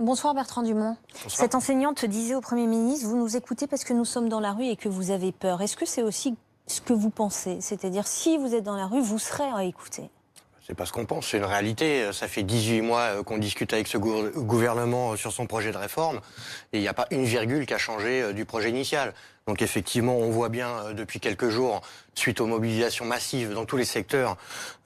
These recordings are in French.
Bonsoir Bertrand Dumont. Bonsoir. Cette enseignante disait au Premier ministre, vous nous écoutez parce que nous sommes dans la rue et que vous avez peur. Est-ce que c'est aussi ce que vous pensez? C'est-à-dire, si vous êtes dans la rue, vous serez à écouter? C'est pas ce qu'on pense, c'est une réalité. Ça fait 18 mois qu'on discute avec ce gouvernement sur son projet de réforme et il n'y a pas une virgule qui a changé du projet initial. Donc effectivement, on voit bien depuis quelques jours, suite aux mobilisations massives dans tous les secteurs,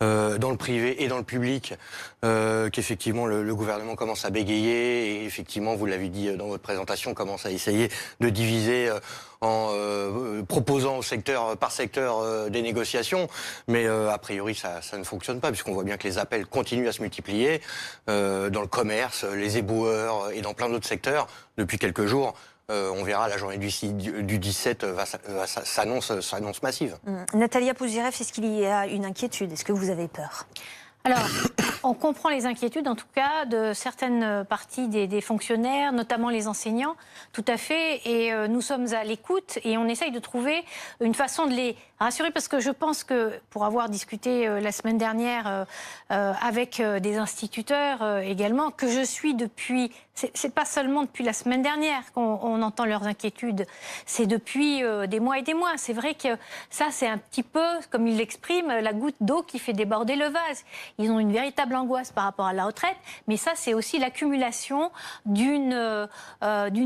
dans le privé et dans le public, qu'effectivement le gouvernement commence à bégayer et effectivement, vous l'avez dit dans votre présentation, commence à essayer de diviser en proposant au secteur par secteur des négociations. Mais a priori, ça ne fonctionne pas puisqu'on voit bien que les appels continuent à se multiplier dans le commerce, les éboueurs et dans plein d'autres secteurs depuis quelques jours. On verra, la journée du 17 s'annonce massive. Natalia Pouzirev, est-ce qu'il y a une inquiétude? Est-ce que vous avez peur? Alors, on comprend les inquiétudes, en tout cas, de certaines parties des fonctionnaires, notamment les enseignants, tout à fait. Et nous sommes à l'écoute et on essaye de trouver une façon de les rassurer, parce que je pense que, pour avoir discuté la semaine dernière avec des instituteurs également, que je suis depuis... C'est pas seulement depuis la semaine dernière qu'on entend leurs inquiétudes, c'est depuis des mois et des mois. C'est vrai que ça, c'est un petit peu, comme ils l'expriment, la goutte d'eau qui fait déborder le vase. Ils ont une véritable angoisse par rapport à la retraite, mais ça, c'est aussi l'accumulation d'une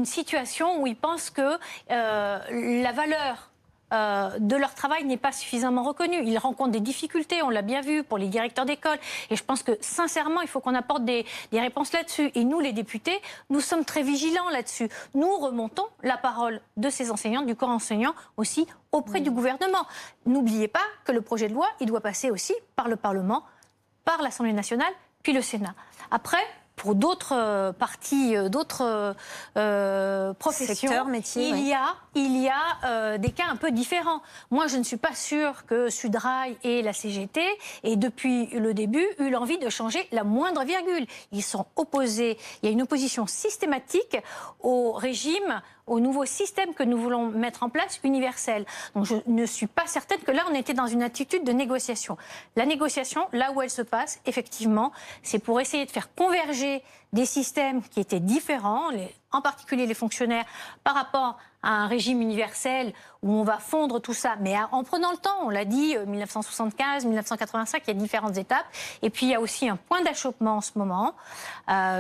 situation où ils pensent que la valeur de leur travail n'est pas suffisamment reconnu. Ils rencontrent des difficultés, on l'a bien vu, pour les directeurs d'école. Et je pense que, sincèrement, il faut qu'on apporte des réponses là-dessus. Et nous, les députés, nous sommes très vigilants là-dessus. Nous remontons la parole de ces enseignants, du corps enseignant, aussi auprès du gouvernement. N'oubliez pas que le projet de loi, il doit passer aussi par le Parlement, par l'Assemblée nationale, puis le Sénat. Après, pour d'autres parties, d'autres professions, secteurs, métiers, il y a des cas un peu différents. Moi, je ne suis pas sûre que Sudrail et la CGT aient, depuis le début, eu l'envie de changer la moindre virgule. Ils sont opposés. Il y a une opposition systématique au régime, au nouveau système que nous voulons mettre en place, universel. Donc je ne suis pas certaine que là, on était dans une attitude de négociation. La négociation, là où elle se passe, effectivement, c'est pour essayer de faire converger des systèmes qui étaient différents, en particulier les fonctionnaires, par rapport à un régime universel où on va fondre tout ça, mais en prenant le temps. On l'a dit, 1975, 1985, il y a différentes étapes. Et puis, il y a aussi un point d'achoppement en ce moment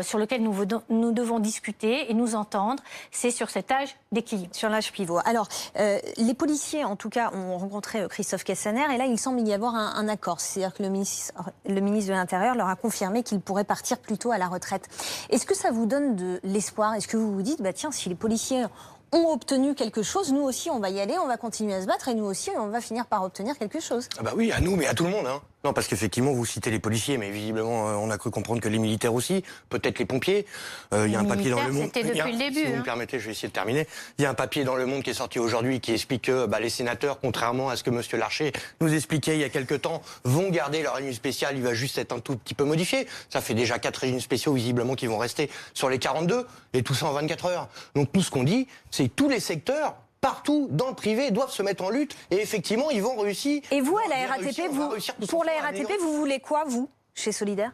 sur lequel nous devons discuter et nous entendre. C'est sur cet âge d'équilibre. Sur l'âge pivot. Alors, les policiers, en tout cas, ont rencontré Christophe Castaner et là, il semble y avoir un accord. C'est-à-dire que le ministre de l'Intérieur leur a confirmé qu'il pourrait partir plus tôt à la retraite. Est-ce que ça vous donne de l'espoir? Est-ce que vous vous dites, bah tiens, si les policiers ont obtenu quelque chose, nous aussi on va y aller, on va continuer à se battre et nous aussi on va finir par obtenir quelque chose? Ah bah oui, à nous, mais à tout le monde. Hein. Non, parce qu'effectivement, vous citez les policiers, mais visiblement, on a cru comprendre que les militaires aussi, peut-être les pompiers. Il y a un papier dans Le Monde. C'était depuis le début. Si vous me permettez, je vais essayer de terminer. Il y a un papier dans Le Monde qui est sorti aujourd'hui qui explique que les sénateurs, contrairement à ce que M. Larcher nous expliquait il y a quelque temps, vont garder leur régime spécial. Il va juste être un tout petit peu modifié. Ça fait déjà 4 régimes spéciaux, visiblement, qui vont rester sur les 42, et tout ça en 24 heures. Donc nous, ce qu'on dit, c'est que tous les secteurs, partout dans le privé, doivent se mettre en lutte et effectivement ils vont réussir. Et vous, à la RATP, pour la RATP, vous voulez quoi, vous, chez Solidaire?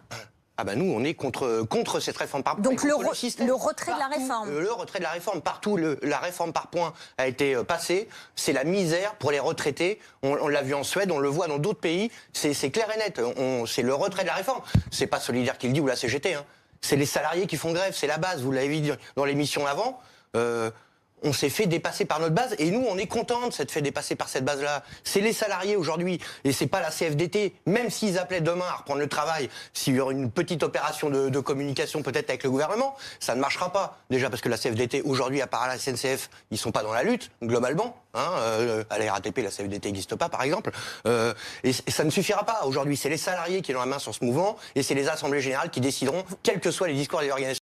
Ah bah nous, on est contre cette réforme par points. Donc le retrait de la réforme. Le retrait de la réforme, partout, la réforme par points a été passée. C'est la misère pour les retraités. On l'a vu en Suède, on le voit dans d'autres pays. C'est clair et net. C'est le retrait de la réforme. C'est pas Solidaire qui le dit ou la CGT. Hein. C'est les salariés qui font grève, c'est la base. Vous l'avez dit dans l'émission avant. On s'est fait dépasser par notre base et nous, on est contents de s'être fait dépasser par cette base-là. C'est les salariés aujourd'hui et c'est pas la CFDT. Même s'ils appelaient demain à reprendre le travail, s'il y aurait une petite opération de communication peut-être avec le gouvernement, ça ne marchera pas. Déjà parce que la CFDT, aujourd'hui, à part à la SNCF, ils sont pas dans la lutte, globalement. Hein, à la RATP, la CFDT n'existe pas, par exemple. Et ça ne suffira pas. Aujourd'hui, c'est les salariés qui ont la main sur ce mouvement et c'est les assemblées générales qui décideront, quels que soient les discours des organisations